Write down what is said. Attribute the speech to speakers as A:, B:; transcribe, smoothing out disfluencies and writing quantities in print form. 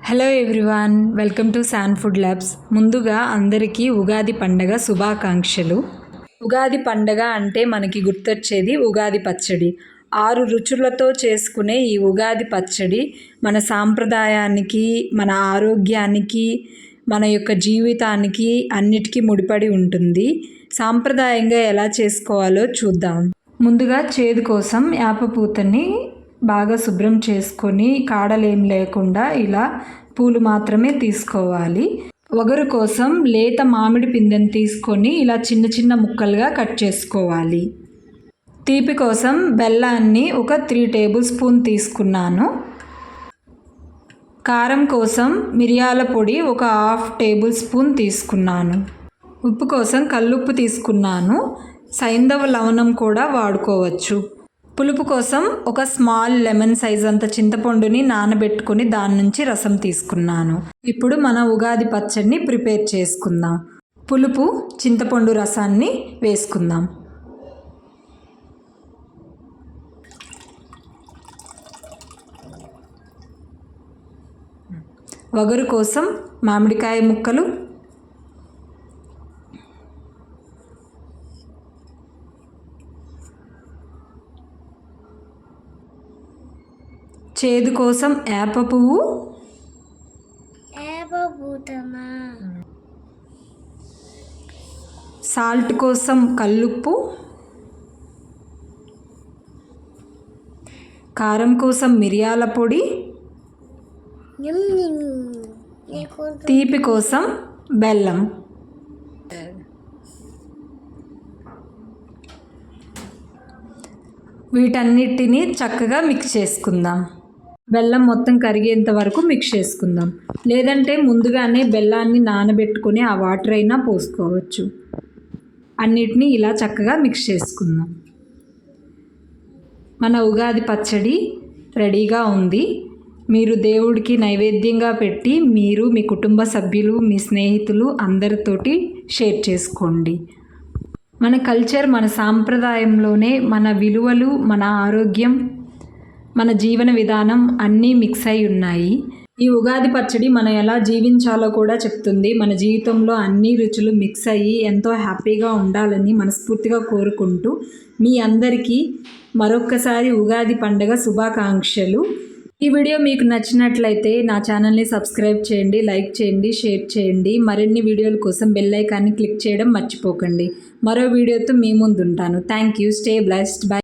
A: Hello everyone, welcome to San food labs. ముందుగా అందరికీ ఉగాది పండగ శుభాకాంక్షలు. ఉగాది పండగ అంటే మనకి గుర్తొచ్చేది ఉగాది పచ్చడి. 6 రుచులతో చేసుకునే ఈ ఉగాది పచ్చడి మన సాంప్రదాయానికి, మన ఆరోగ్యానికి, మన యొక్క జీవితానికి అన్నిటికీ ముడిపడి ఉంటుంది. సాంప్రదాయంగా ఎలా చేసుకోవాలో చూద్దాం. ముందుగా చేదు కోసం వేపపూతని బాగా శుభ్రం చేసుకొని కాడలేం లేకుండా ఇలా పూలు మాత్రమే తీసుకోవాలి. వగరు కోసం లేత మామిడి పిందెని తీసుకొని ఇలా చిన్న చిన్న ముక్కలుగా కట్ చేసుకోవాలి. తీపి కోసం బెల్లాన్ని ఒక 3 టేబుల్ స్పూన్ తీసుకున్నాను. కారం కోసం మిరియాల పొడి ఒక 1/2 టేబుల్ స్పూన్ తీసుకున్నాను. ఉప్పు కోసం కల్లుప్పు తీసుకున్నాను. సైంధవ లవణం కూడా వాడుకోవచ్చు. పులుపు కోసం ఒక స్మాల్ లెమన్ సైజ్ అంత చింతపండుని నానబెట్టుకుని దాని నుంచి రసం తీసుకున్నాను. ఇప్పుడు మన ఉగాది పచ్చడిని ప్రిపేర్ చేసుకుందాం. పులుపు చింతపండు రసాన్ని వేసుకుందాం. వగరు కోసం మామిడికాయ ముక్కలు, చేదు కోసం వేప పువ్వు, సాల్ట్ కోసం కల్లుప్పు, కారం కోసం మిరియాల పొడి, తీపి కోసం బెల్లం. వీటన్నిటిని చక్కగా మిక్స్ చేసుకుందాం. బెల్లం మొత్తం కరిగేంత వరకు మిక్స్ చేసుకుందాం. లేదంటే ముందుగానే బెల్లాన్ని నానబెట్టుకొని ఆ వాటర్ అయినా పోసుకోవచ్చు. అన్నిటినీ ఇలా చక్కగా మిక్స్ చేసుకుందాం. మన ఉగాది పచ్చడి రెడీగా ఉంది. మీరు దేవుడికి నైవేద్యంగా పెట్టి మీరు మీ కుటుంబ సభ్యులు, మీ స్నేహితులు అందరితోటి షేర్ చేసుకోండి. మన కల్చర్, మన సాంప్రదాయంలోనే మన విలువలు, మన ఆరోగ్యం, మన జీవన విధానం అన్నీ మిక్స్ అయి ఉన్నాయి. ఈ ఉగాది పచ్చడి మనం ఎలా జీవించాలో కూడా చెప్తుంది. మన జీవితంలో అన్ని రుచులు మిక్స్ అయ్యి ఎంతో హ్యాపీగా ఉండాలని మనస్ఫూర్తిగా కోరుకుంటూ మీ అందరికీ మరొక్కసారి ఉగాది పండుగ శుభాకాంక్షలు. ఈ వీడియో మీకు నచ్చినట్లయితే నా ఛానల్ని సబ్స్క్రైబ్ చేయండి, లైక్ చేయండి, షేర్ చేయండి. మరిన్ని వీడియోల కోసం బెల్ ఐకాన్ని క్లిక్ చేయడం మర్చిపోకండి. మరో వీడియోతో మీ ముందు ఉంటాను. Thank you. Stay blessed. By.